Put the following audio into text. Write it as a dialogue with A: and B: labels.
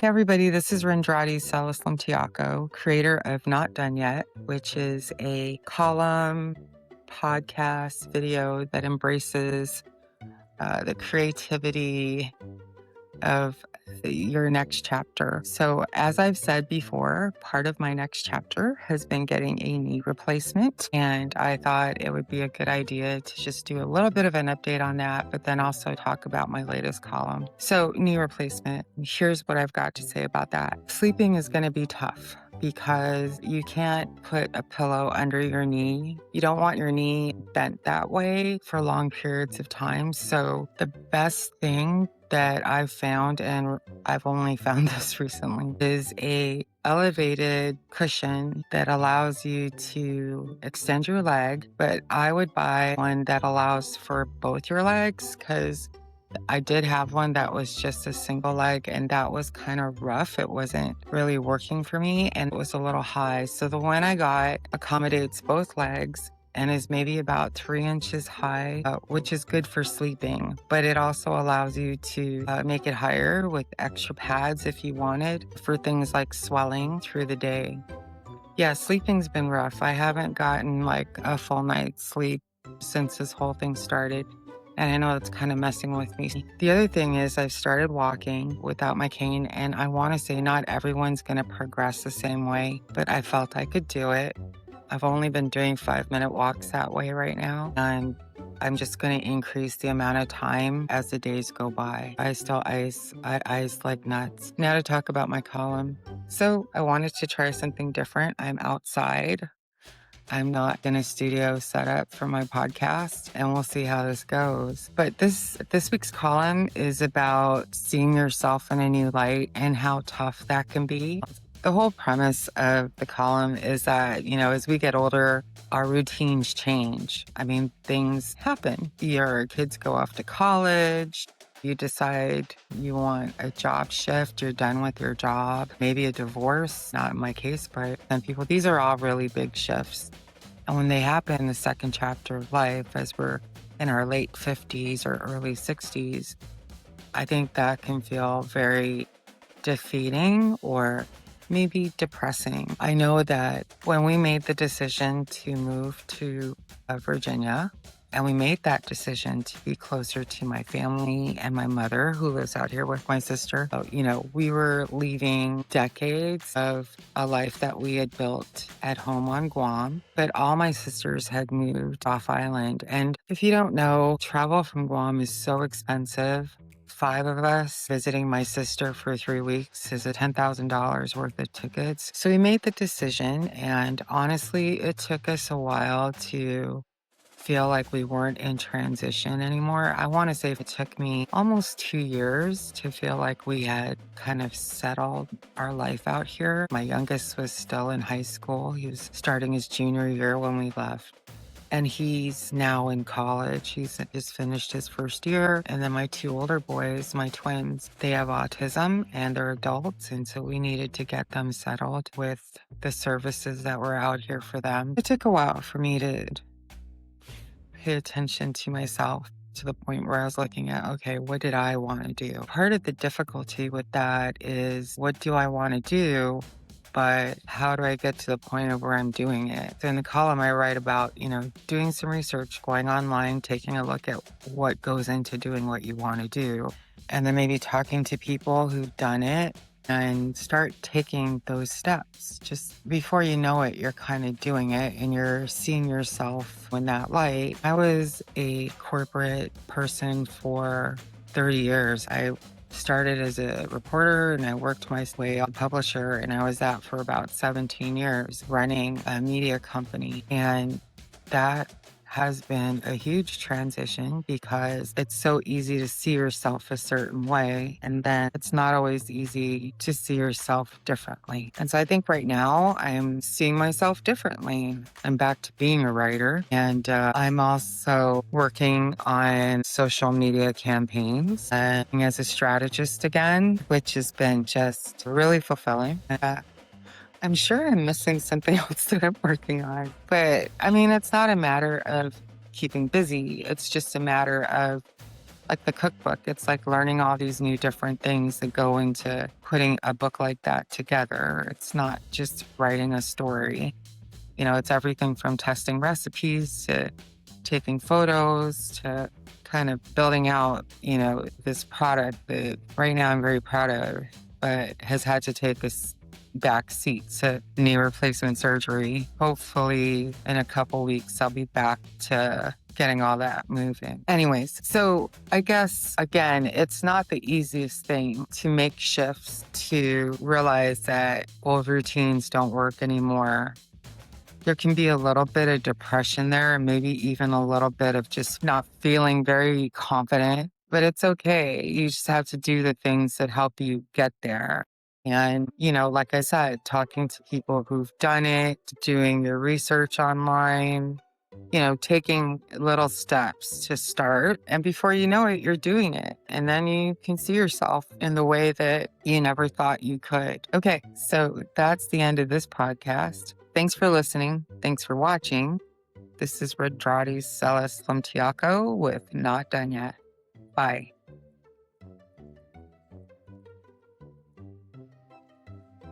A: Hey everybody, this is Rendrati Salaslam, creator of Not Done Yet, which is a column, podcast, video that embraces the creativity of your next chapter. So, as I've said before, part of my next chapter has been getting a knee replacement. And I thought it would be a good idea to just do a little bit of an update on that, but then also talk about my latest column. So, knee replacement, here's what I've got to say about that. Sleeping is going to be tough because you can't put a pillow under your knee. You don't want your knee bent that way for long periods of time. So the best thing that I've found, and I've only found this recently, is a elevated cushion that allows you to extend your leg. But I would buy one that allows for both your legs, because I did have one that was just a single leg, and that was kind of rough. It wasn't really working for me, and it was a little high. So the one I got accommodates both legs and is maybe about 3 inches high, which is good for sleeping. But it also allows you to make it higher with extra pads if you wanted, for things like swelling through the day. Yeah, sleeping's been rough. I haven't gotten like a full night's sleep since this whole thing started. And I know it's kind of messing with me. The other thing is I've started walking without my cane, and I want to say not everyone's going to progress the same way, but I felt I could do it. I've only been doing 5-minute walks that way right now, and I'm just going to increase the amount of time as the days go by. I still ice like nuts. Now to talk about my column. So I wanted to try something different. I'm outside. I'm not in a studio set up for my podcast, and we'll see how this goes. But this week's column is about seeing yourself in a new light and how tough that can be. The whole premise of the column is that, as we get older, our routines change. I mean, things happen. Your kids go off to college. You decide you want a job shift. You're done with your job. Maybe a divorce. Not in my case, but some people, these are all really big shifts. And when they happen in the second chapter of life, as we're in our late 50s or early 60s, I think that can feel very defeating or maybe depressing. I know that when we made the decision to move to Virginia, and we made that decision to be closer to my family and my mother, who lives out here with my sister. We were leaving decades of a life that we had built at home on Guam, but all my sisters had moved off island. And if you don't know, travel from Guam is so expensive. 5 of us visiting my sister for 3 weeks is $10,000 worth of tickets. So we made the decision, and honestly, it took us a while to feel like we weren't in transition anymore. I want to say it took me almost 2 years to feel like we had kind of settled our life out here. My youngest was still in high school. He was starting his junior year when we left. And he's now in college. He's just finished his first year. And then my 2 older boys, my twins, they have autism and they're adults. And so we needed to get them settled with the services that were out here for them. It took a while for me to pay attention to myself, to the point where I was looking at, okay, what did I want to do? Part of the difficulty with that is, what do I want to do? But how do I get to the point of where I'm doing it? So in the column, I write about, doing some research, going online, taking a look at what goes into doing what you want to do, and then maybe talking to people who've done it and start taking those steps. Just before you know it, you're kind of doing it and you're seeing yourself in that light. I was a corporate person for 30 years. I started as a reporter and I worked my way up publisher, and I was that for about 17 years running a media company. And that has been a huge transition because it's so easy to see yourself a certain way, and then it's not always easy to see yourself differently. And so I think right now I'm seeing myself differently. I'm back to being a writer, and I'm also working on social media campaigns and as a strategist again, which has been just really fulfilling. I'm sure I'm missing something else that I'm working on. But I mean, it's not a matter of keeping busy. It's just a matter of like the cookbook. It's like learning all these new different things that go into putting a book like that together. It's not just writing a story. It's everything from testing recipes to taking photos to kind of building out, this product that right now I'm very proud of, but has had to take this back seat to knee replacement surgery. Hopefully in a couple weeks, I'll be back to getting all that moving. Anyways, so I guess, again, it's not the easiest thing to make shifts, to realize that old routines don't work anymore. There can be a little bit of depression there, and maybe even a little bit of just not feeling very confident, but it's okay. You just have to do the things that help you get there. And, like I said, talking to people who've done it, doing your research online, taking little steps to start. And before you know it, you're doing it. And then you can see yourself in the way that you never thought you could. Okay, so that's the end of this podcast. Thanks for listening. Thanks for watching. This is Redrati Celis Lumtiako with Not Done Yet. Bye.